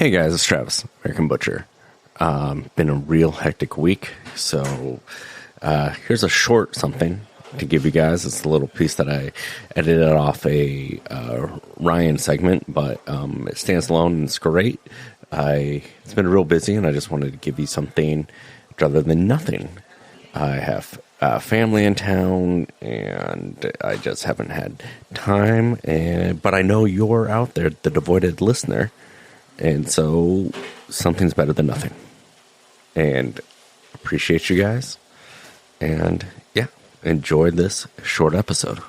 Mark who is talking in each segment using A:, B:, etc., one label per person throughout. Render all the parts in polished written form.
A: Hey guys, it's Travis, American Butcher. Been a real hectic week, so here's a short something to give you guys. It's a little piece that I edited off a Ryan segment, but it stands alone and it's great. It's been real busy, and I just wanted to give you something rather than nothing. I have family in town, and I just haven't had time. But I know you're out there, the devoted listener, and so something's better than nothing. And appreciate you guys. And yeah, enjoy this short episode.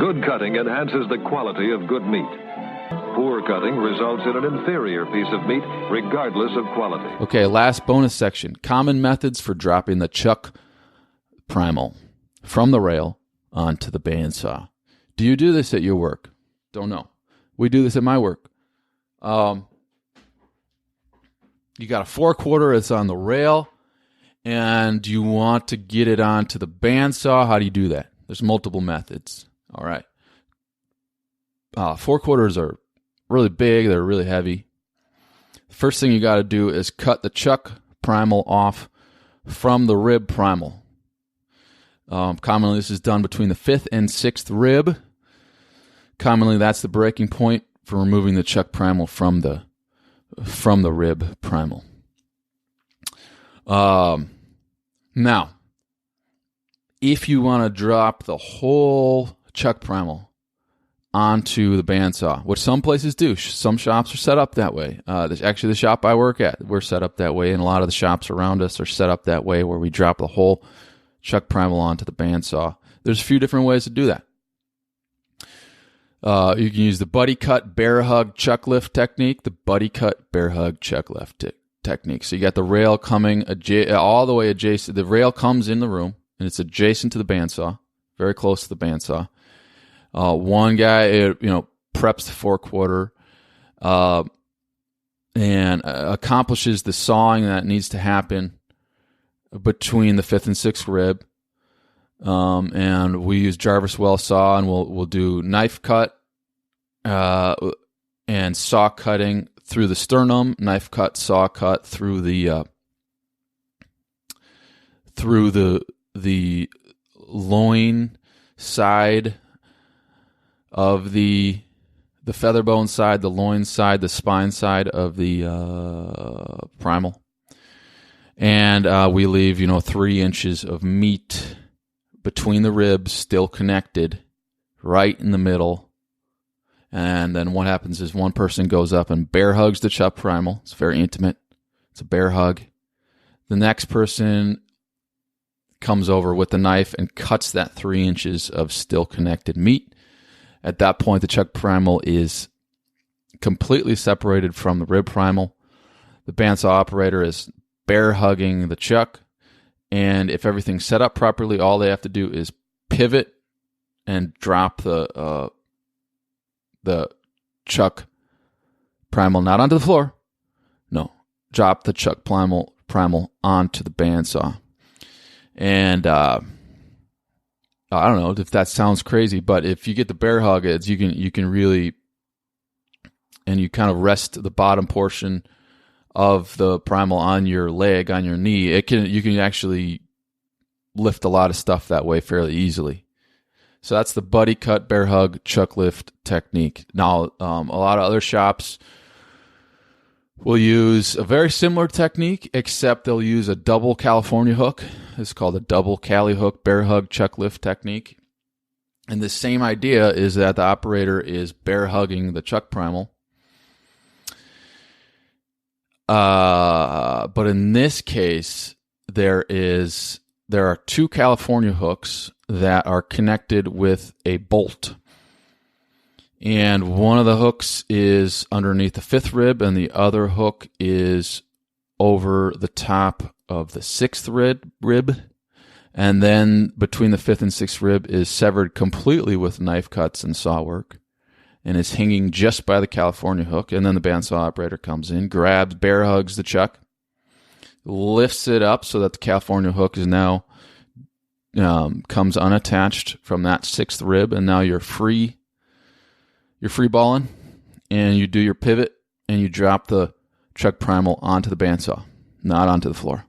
B: Good cutting enhances the quality of good meat. Poor cutting results in an inferior piece of meat, regardless of quality.
C: Okay, last bonus section. Common methods for dropping the chuck primal from the rail onto the bandsaw. Do you do this at your work? Don't know. We do this at my work. You got a 4/4 that's on the rail, and you want to get it onto the bandsaw. How do you do that? There's multiple methods. All right. 4/4 are really big. They're really heavy. First thing you got to do is cut the chuck primal off from the rib primal. Commonly, this is done between the 5th and 6th rib. Commonly, that's the breaking point for removing the chuck primal from the rib primal. Now, if you want to drop the whole chuck primal onto the bandsaw, which some places do. Some shops are set up that way. Actually, the shop I work at, we're set up that way, and a lot of the shops around us are set up that way, where we drop the whole chuck primal onto the bandsaw. There's a few different ways to do that. You can use the buddy cut, bear hug, chuck lift technique. The buddy cut, bear hug, chuck lift technique. So you got the rail coming all the way adjacent. The rail comes in the room, and it's adjacent to the bandsaw, very close to the bandsaw. One guy, preps the 4/4 and accomplishes the sawing that needs to happen between the 5th and 6th rib. And we use Jarvis well saw, and we'll do knife cut and saw cutting through the sternum, knife cut, saw cut through the loin side of the feather bone side, the loin side, the spine side of the primal. And we leave, 3 inches of meat between the ribs, still connected, right in the middle. And then what happens is one person goes up and bear hugs the chuck primal. It's very intimate. It's a bear hug. The next person comes over with the knife and cuts that 3 inches of still connected meat. At that point, the chuck primal is completely separated from the rib primal. The bandsaw operator is bear hugging the chuck, and if everything's set up properly, all they have to do is pivot and drop the chuck primal not onto the floor. No, drop the chuck primal onto the bandsaw. And I don't know if that sounds crazy, but if you get the bear hug, you can really, and you kind of rest the bottom portion of the primal on your leg, on your knee. You can actually lift a lot of stuff that way fairly easily. So that's the buddy cut, bear hug, chuck lift technique. Now, a lot of other shops will use a very similar technique, except they'll use a double California hook. It's called a double Cali hook, bear hug, chuck lift technique. And the same idea is that the operator is bear hugging the chuck primal. But in this case, there are 2 California hooks that are connected with a bolt. And one of the hooks is underneath the 5th rib, and the other hook is over the top of the 6th rib. And then between the 5th and 6th rib is severed completely with knife cuts and saw work, and is hanging just by the California hook. And then the bandsaw operator comes in, grabs, bear hugs the chuck, lifts it up so that the California hook is now comes unattached from that 6th rib, and now you're free balling, and you do your pivot, and you drop the chuck primal onto the bandsaw, not onto the floor.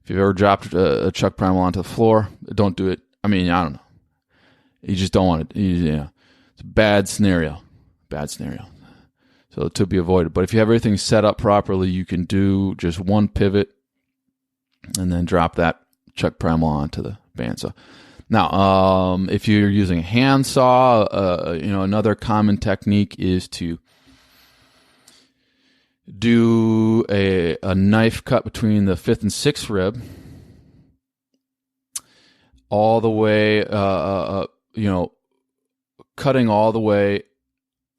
C: If you've ever dropped a chuck primal onto the floor, don't do it. I mean, I don't know. You just don't want it. It's a bad scenario. So to be avoided. But if you have everything set up properly, you can do just one pivot and then drop that chuck primal onto the bandsaw. Now, if you're using a handsaw, another common technique is to do a knife cut between the 5th and 6th rib, all the way, cutting all the way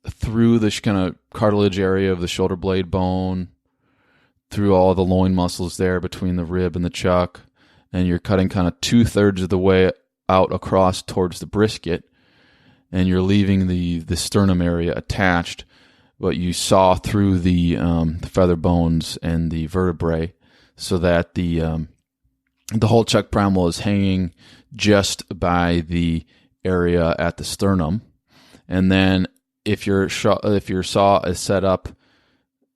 C: through this kind of cartilage area of the shoulder blade bone, through all the loin muscles there between the rib and the chuck, and you're cutting kind of 2/3 of the way out across towards the brisket, and you're leaving the sternum area attached, but you saw through the feather bones and the vertebrae so that the whole chuck primal is hanging just by the area at the sternum. And then if your saw is set up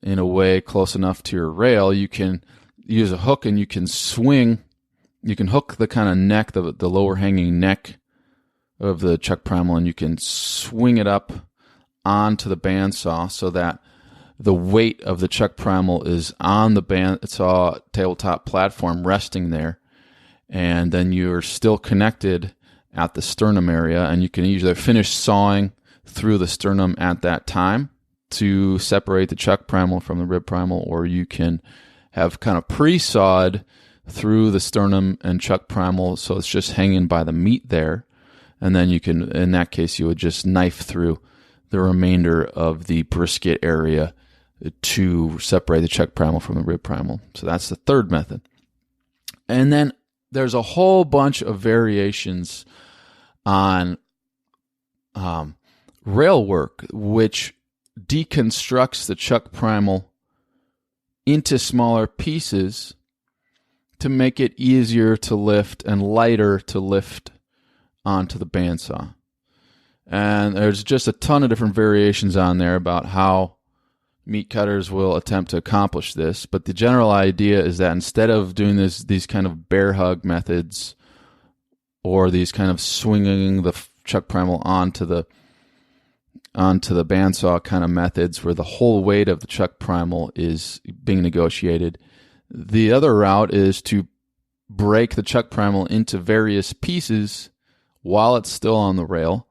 C: in a way close enough to your rail, you can use a hook and you can swing. You can hook the kind of neck, the lower hanging neck of the chuck primal, and you can swing it up onto the bandsaw so that the weight of the chuck primal is on the bandsaw tabletop platform resting there, and then you're still connected at the sternum area, and you can either finish sawing through the sternum at that time to separate the chuck primal from the rib primal, or you can have kind of pre-sawed through the sternum and chuck primal so it's just hanging by the meat there, and then you can, in that case, you would just knife through the remainder of the brisket area to separate the chuck primal from the rib primal. So that's the third method. And then there's a whole bunch of variations on rail work, which deconstructs the chuck primal into smaller pieces to make it easier to lift and lighter to lift onto the bandsaw. And there's just a ton of different variations on there about how meat cutters will attempt to accomplish this. But the general idea is that instead of doing these kind of bear hug methods or these kind of swinging the chuck primal onto the bandsaw kind of methods where the whole weight of the chuck primal is being negotiated, the other route is to break the chuck primal into various pieces while it's still on the rail,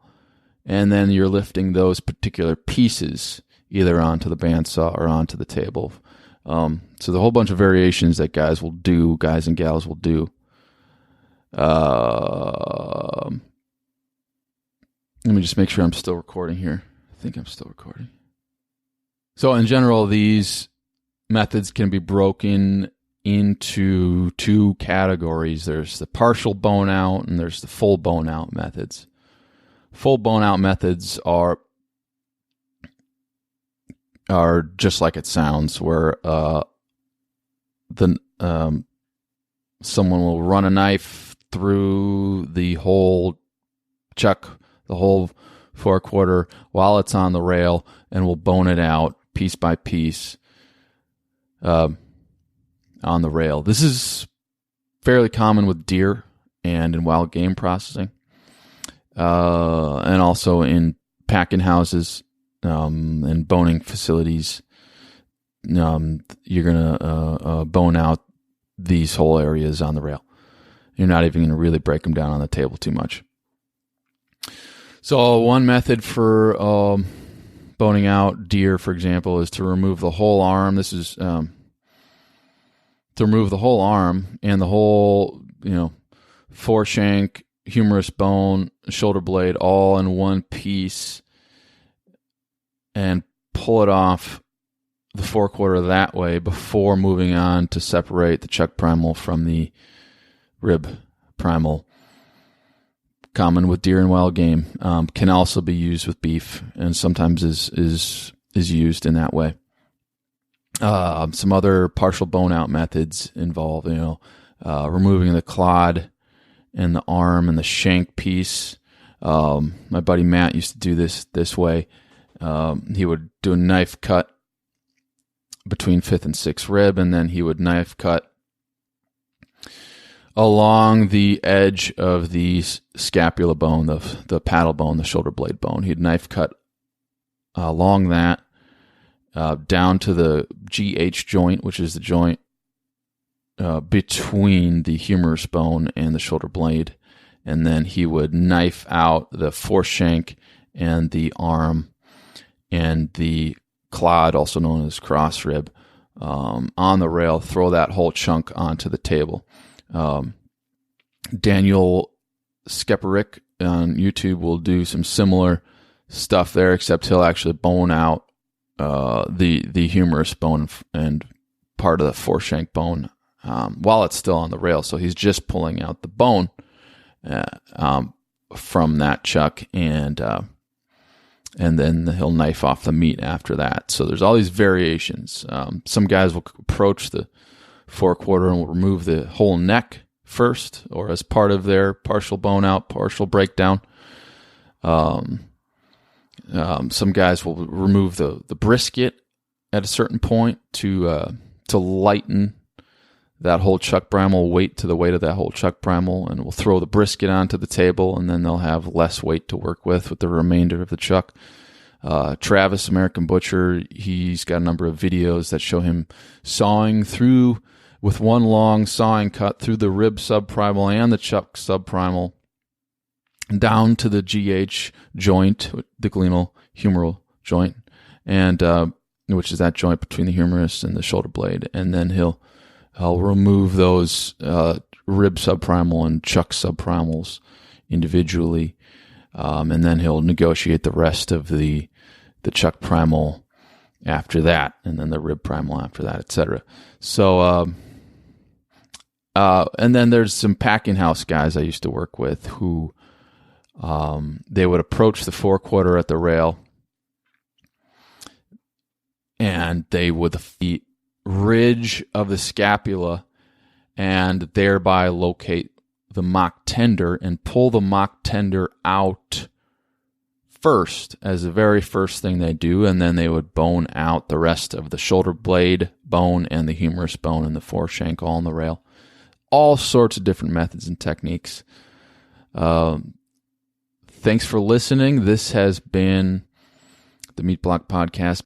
C: and then you're lifting those particular pieces either onto the bandsaw or onto the table. So the whole bunch of variations that guys and gals will do. Let me just make sure I'm still recording here. I think I'm still recording. So in general, these methods can be broken into two categories. There's the partial bone out and there's the full bone out methods. Full bone out methods are just like it sounds, where someone will run a knife through the whole chuck, the whole forequarter while it's on the rail, and will bone it out piece by piece on the rail. This is fairly common with deer and in wild game processing, and also in packing houses and boning facilities. You're going to bone out these whole areas on the rail. You're not even going to really break them down on the table too much. So one method for boning out deer, for example, is to remove the whole arm. This is to remove the whole arm and the whole, foreshank, humerus bone, shoulder blade, all in one piece, and pull it off the forequarter that way before moving on to separate the chuck primal from the rib primal. Common with deer and wild game. Can also be used with beef, and sometimes is used in that way. Some other partial bone out methods involve, removing the clod and the arm and the shank piece. My buddy Matt used to do this way. He would do a knife cut between 5th and 6th rib, and then he would knife cut along the edge of the scapula bone, the paddle bone, the shoulder blade bone. He'd knife cut along that down to the GH joint, which is the joint between the humerus bone and the shoulder blade. And then he would knife out the foreshank and the arm and the clod, also known as cross rib, on the rail, throw that whole chunk onto the table. Daniel Skeperick on YouTube will do some similar stuff there, except he'll actually bone out the humerus bone and part of the foreshank bone while it's still on the rail. So he's just pulling out the bone from that chuck, and then he'll knife off the meat after that. So there's all these variations. Some guys will approach the 4/4 and will remove the whole neck first, or as part of their partial bone out, partial breakdown. Some guys will remove the brisket at a certain point to lighten that whole chuck primal, weight to the weight of that whole chuck primal, and we'll throw the brisket onto the table, and then they'll have less weight to work with the remainder of the chuck. Travis, American Butcher, he's got a number of videos that show him sawing through with one long sawing cut through the rib subprimal and the chuck subprimal down to the GH joint, the glenal humeral joint, and which is that joint between the humerus and the shoulder blade, and then he'll remove those rib subprimal and chuck subprimals individually, and then he'll negotiate the rest of the chuck primal after that, and then the rib primal after that, etc. So, and then there's some packing house guys I used to work with who they would approach the 4/4 at the rail, and they would the ridge of the scapula and thereby locate the mock tender and pull the mock tender out first as the very first thing they do, and then they would bone out the rest of the shoulder blade bone and the humerus bone and the foreshank all on the rail. All sorts of different methods and techniques. Thanks for listening. This has been the Meat Block Podcast.